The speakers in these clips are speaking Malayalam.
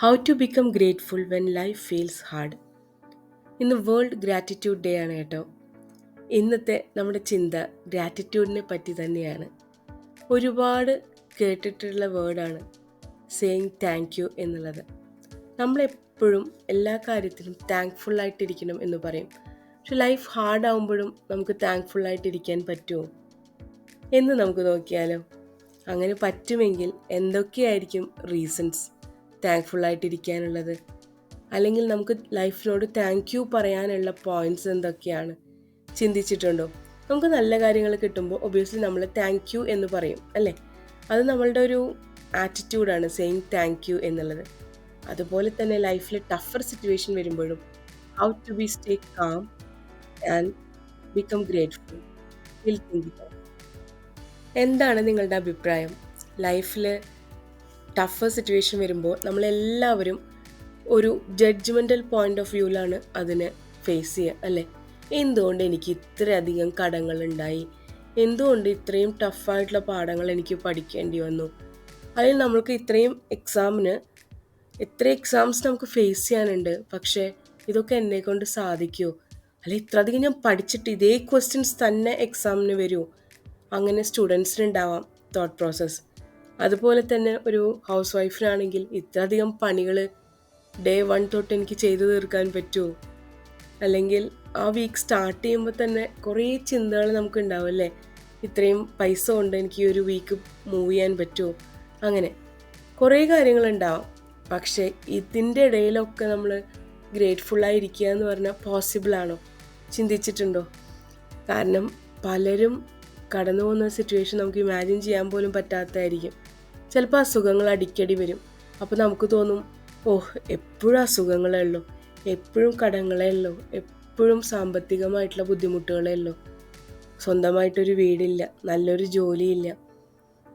How to become grateful when life feels hard. ഇന്ന് വേൾഡ് ഗ്രാറ്റിറ്റ്യൂഡ് ഡേ ആണ് കേട്ടോ. ഇന്നത്തെ നമ്മുടെ ചിന്ത ഗ്രാറ്റിറ്റ്യൂഡിനെ പറ്റി തന്നെയാണ്. ഒരുപാട് കേട്ടിട്ടുള്ള വേർഡാണ് സേയിങ് താങ്ക് യു എന്നുള്ളത്. നമ്മളെപ്പോഴും എല്ലാ കാര്യത്തിലും താങ്ക്ഫുള്ളായിട്ടിരിക്കണം എന്ന് പറയും. പക്ഷെ ലൈഫ് ഹാർഡ് ആകുമ്പോഴും നമുക്ക് താങ്ക്ഫുള്ളായിട്ടിരിക്കാൻ പറ്റുമോ എന്ന് നമുക്ക് നോക്കിയാലോ? അങ്ങനെ പറ്റുമെങ്കിൽ എന്തൊക്കെയായിരിക്കും റീസൺസ് താങ്ക്ഫുള്ളായിട്ടിരിക്കാനുള്ളത്? അല്ലെങ്കിൽ നമുക്ക് ലൈഫിനോട് താങ്ക് യു പറയാനുള്ള പോയിന്റ്സ് എന്തൊക്കെയാണ്? ചിന്തിച്ചിട്ടുണ്ടോ? നമുക്ക് നല്ല കാര്യങ്ങൾ കിട്ടുമ്പോൾ ഒബ്വിയസ്ലി നമ്മൾ താങ്ക് യു എന്ന് പറയും, അല്ലേ? അത് നമ്മളുടെ ഒരു ആറ്റിറ്റ്യൂഡാണ് സെയിങ് താങ്ക് യു എന്നുള്ളത്. അതുപോലെ തന്നെ ലൈഫിൽ ടഫർ സിറ്റുവേഷൻ വരുമ്പോഴും how to be stay calm and become grateful. Will think. എന്താണ് നിങ്ങളുടെ അഭിപ്രായം? ലൈഫിൽ ടഫർ സിറ്റുവേഷൻ വരുമ്പോൾ നമ്മളെല്ലാവരും ഒരു ജഡ്ജ്മെൻ്റൽ പോയിന്റ് ഓഫ് വ്യൂവിലാണ് അതിനെ ഫേസ് ചെയ്യുക, അല്ലേ? എന്തുകൊണ്ട് എനിക്ക് ഇത്രയധികം കടങ്ങളുണ്ടായി? എന്തുകൊണ്ട് ഇത്രയും ടഫായിട്ടുള്ള പാഠങ്ങൾ എനിക്ക് പഠിക്കേണ്ടി വന്നു? അതിൽ നമ്മൾക്ക് എത്ര എക്സാംസ് നമുക്ക് ഫേസ് ചെയ്യാനുണ്ട്, പക്ഷേ ഇതൊക്കെ എന്നെ കൊണ്ട് സാധിക്കുമോ? അല്ലെ ഇത്രയധികം ഞാൻ പഠിച്ചിട്ട് ഇതേ ക്വസ്റ്റ്യൻസ് തന്നെ എക്സാമിന് വരുമോ? അങ്ങനെ സ്റ്റുഡൻസിനുണ്ടാവാം തോട്ട് പ്രോസസ്സ്. അതുപോലെ തന്നെ ഒരു ഹൗസ് വൈഫിനാണെങ്കിൽ ഇത്രയധികം പണികൾ ഡേ 1 തൊട്ട് എനിക്ക് ചെയ്തു തീർക്കാൻ പറ്റുമോ? അല്ലെങ്കിൽ ആ വീക്ക് സ്റ്റാർട്ട് ചെയ്യുമ്പോൾ തന്നെ കുറേ ചിന്തകൾ നമുക്ക് ഉണ്ടാവും, അല്ലേ? ഇത്രയും പൈസ കൊണ്ട് എനിക്ക് ഈ ഒരു വീക്ക് മൂവ് ചെയ്യാൻ പറ്റുമോ? അങ്ങനെ കുറേ കാര്യങ്ങളുണ്ടാവും. പക്ഷേ ഇതിൻ്റെ ഇടയിലൊക്കെ നമ്മൾ ഗ്രേറ്റ്ഫുള്ളായിരിക്കുക എന്ന് പറഞ്ഞാൽ പോസിബിൾ ആണോ? ചിന്തിച്ചിട്ടുണ്ടോ? കാരണം പലരും കടന്നു പോകുന്ന സിറ്റുവേഷൻ നമുക്ക് ഇമാജിൻ ചെയ്യാൻ പോലും പറ്റാത്തതായിരിക്കും. ചിലപ്പോൾ അസുഖങ്ങൾ അടിക്കടി വരും. അപ്പോൾ നമുക്ക് തോന്നും, ഓഹ് എപ്പോഴും അസുഖങ്ങളേ ഉള്ളൂ, എപ്പോഴും കടങ്ങളേ ഉള്ളൂ, എപ്പോഴും സാമ്പത്തികമായിട്ടുള്ള ബുദ്ധിമുട്ടുകളേ ഉള്ളൂ, സ്വന്തമായിട്ടൊരു വീടില്ല, നല്ലൊരു ജോലിയില്ല,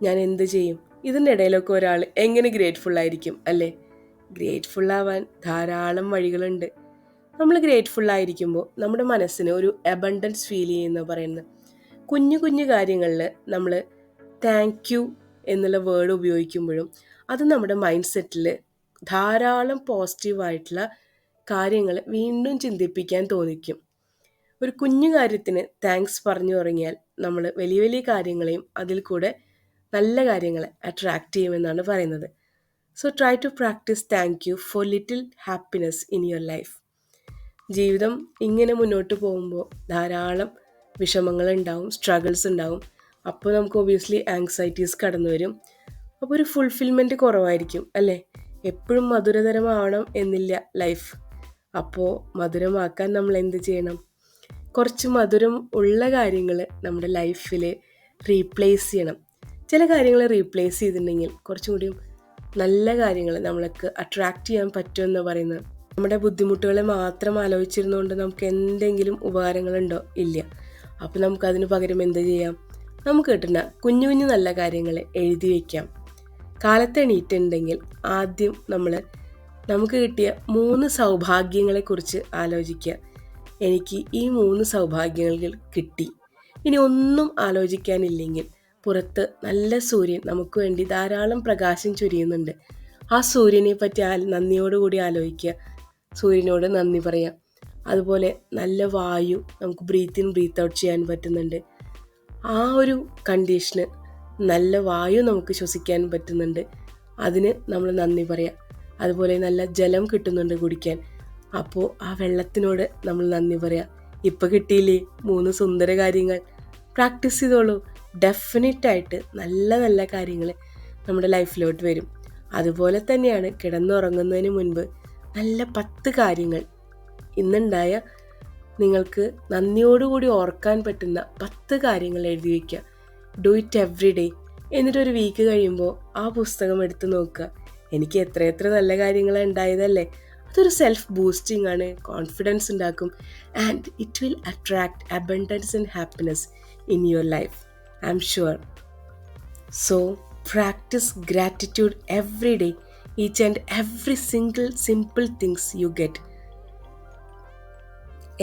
ഞാൻ എന്ത് ചെയ്യും? ഇതിൻ്റെ ഇടയിലൊക്കെ ഒരാൾ എങ്ങനെ ഗ്രേറ്റ്ഫുള്ളായിരിക്കും, അല്ലേ? ഗ്രേറ്റ്ഫുള്ളാവാൻ ധാരാളം വഴികളുണ്ട്. നമ്മൾ ഗ്രേറ്റ്ഫുള്ളായിരിക്കുമ്പോൾ നമ്മുടെ മനസ്സിന് ഒരു അബണ്ടൻസ് ഫീൽ ചെയ്യുന്ന പറയുന്നത്. കുഞ്ഞു കുഞ്ഞു കാര്യങ്ങളിൽ നമ്മൾ താങ്ക് യു എന്നുള്ള വേർഡ് ഉപയോഗിക്കുമ്പോഴും അത് നമ്മുടെ മൈൻഡ് സെറ്റിൽ ധാരാളം പോസിറ്റീവായിട്ടുള്ള കാര്യങ്ങൾ വീണ്ടും ചിന്തിപ്പിക്കാൻ തോന്നിക്കും. ഒരു കുഞ്ഞു കാര്യത്തിന് താങ്ക്സ് പറഞ്ഞു തുടങ്ങിയാൽ നമ്മൾ വലിയ വലിയ കാര്യങ്ങളെയും അതിൽ കൂടെ നല്ല കാര്യങ്ങളെ അട്രാക്റ്റ് ചെയ്യുമെന്നാണ് പറയുന്നത്. So try to practice thank you for little happiness in your life. ജീവിതം ഇങ്ങനെ മുന്നോട്ട് പോകുമ്പോൾ ധാരാളം വിഷമങ്ങൾ ഉണ്ടാവും, സ്ട്രഗിൾസ് ഉണ്ടാവും. അപ്പോൾ നമുക്ക് ഒബ്വിയസ്ലി ആങ്സൈറ്റീസ് കടന്നു വരും. അപ്പോൾ ഒരു ഫുൾഫിൽമെൻറ്റ് കുറവായിരിക്കും, അല്ലേ? എപ്പോഴും മധുരതരമാവണം എന്നില്ല ലൈഫ്. അപ്പോൾ മധുരമാക്കാൻ നമ്മൾ എന്ത് ചെയ്യണം? കുറച്ച് മധുരം ഉള്ള കാര്യങ്ങൾ നമ്മുടെ ലൈഫിൽ റീപ്ലേസ് ചെയ്യണം. ചില കാര്യങ്ങൾ റീപ്ലേസ് ചെയ്തിട്ടുണ്ടെങ്കിൽ കുറച്ചും കൂടിയും നല്ല കാര്യങ്ങൾ നമ്മൾക്ക് അട്രാക്റ്റ് ചെയ്യാൻ പറ്റുമെന്ന് പറയുന്നത്. നമ്മുടെ ബുദ്ധിമുട്ടുകളെ മാത്രം ആലോചിച്ചിരുന്നുകൊണ്ട് നമുക്ക് എന്തെങ്കിലും ഉപകാരങ്ങളുണ്ടോ? ഇല്ല. അപ്പോൾ നമുക്കതിന് പകരം എന്ത് ചെയ്യാം? നമുക്ക് കിട്ടുന്ന കുഞ്ഞു കുഞ്ഞു നല്ല കാര്യങ്ങൾ എഴുതി വയ്ക്കാം. കാലത്ത് എണീറ്റുണ്ടെങ്കിൽ ആദ്യം നമുക്ക് കിട്ടിയ 3 സൗഭാഗ്യങ്ങളെക്കുറിച്ച് ആലോചിക്കുക. എനിക്ക് ഈ 3 സൗഭാഗ്യങ്ങൾ കിട്ടി. ഇനി ഒന്നും ആലോചിക്കാനില്ലെങ്കിൽ പുറത്ത് നല്ല സൂര്യൻ നമുക്ക് വേണ്ടി ധാരാളം പ്രകാശം ചൊരിയുന്നുണ്ട്. ആ സൂര്യനെ പറ്റി നന്ദിയോടുകൂടി ആലോചിക്കുക. സൂര്യനോട് നന്ദി പറയാം. അതുപോലെ നല്ല വായു നമുക്ക് ബ്രീത്ത് ഇൻ ബ്രീത്ത് ഔട്ട് ചെയ്യാൻ പറ്റുന്നുണ്ട്. ആ ഒരു കണ്ടീഷന് നല്ല വായു നമുക്ക് ശ്വസിക്കാൻ പറ്റുന്നുണ്ട്. അതിന് നമ്മൾ നന്ദി പറയാം. അതുപോലെ നല്ല ജലം കിട്ടുന്നുണ്ട് കുടിക്കാൻ. അപ്പോൾ ആ വെള്ളത്തിനോട് നമ്മൾ നന്ദി പറയാം. ഇപ്പം കിട്ടിയില്ലേ 3 സുന്ദര കാര്യങ്ങൾ? പ്രാക്ടീസ് ചെയ്തോളൂ. ഡെഫിനറ്റായിട്ട് നല്ല നല്ല കാര്യങ്ങൾ നമ്മുടെ ലൈഫിലോട്ട് വരും. അതുപോലെ തന്നെയാണ് കിടന്നുറങ്ങുന്നതിന് മുൻപ് നല്ല 10 കാര്യങ്ങൾ ഇന്നുണ്ടായ നിങ്ങൾക്ക് നന്ദിയോടുകൂടി ഓർക്കാൻ പറ്റുന്ന 10 കാര്യങ്ങൾ എഴുതി വയ്ക്കുക. Do it every day. എന്നിട്ടൊരു വീക്ക് കഴിയുമ്പോൾ ആ പുസ്തകം എടുത്ത് നോക്കുക. എനിക്ക് എത്ര നല്ല കാര്യങ്ങളാണ് ഉണ്ടായതല്ലേ? അതൊരു സെൽഫ് ബൂസ്റ്റിംഗ് ആണ്, കോൺഫിഡൻസ് ഉണ്ടാക്കും. And it will attract abundance and happiness in your life. I am sure. So practice gratitude every day, each and every simple things you get.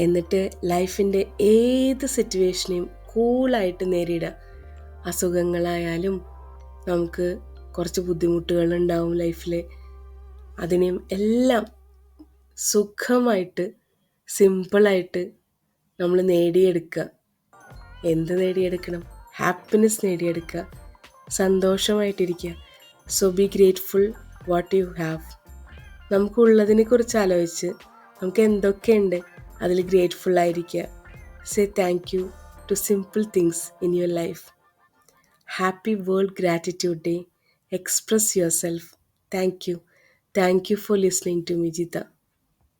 എന്നിട്ട് ലൈഫിൻ്റെ ഏത് സിറ്റുവേഷനെയും കൂളായിട്ട് നേരിടുക. അസുഖങ്ങളായാലും നമുക്ക് കുറച്ച് ബുദ്ധിമുട്ടുകളുണ്ടാവും ലൈഫിൽ. അതിനെയും എല്ലാം സുഖമായിട്ട് സിമ്പിളായിട്ട് നമ്മൾ നേടിയെടുക്കുക. എന്ത് നേടിയെടുക്കണം? ഹാപ്പിനെസ് നേടിയെടുക്കുക, സന്തോഷമായിട്ടിരിക്കുക. So be grateful what you have. നമുക്കുള്ളതിനെ കുറിച്ച് ആലോചിച്ച് നമുക്ക് എന്തൊക്കെയുണ്ട് അതിൽ ഗ്രേറ്റ്ഫുൾ ആയിരിക്കുക. Say thank you to simple things in your life. Happy World Gratitude Day. Express yourself. Thank you. Thank you for listening to me, Jita.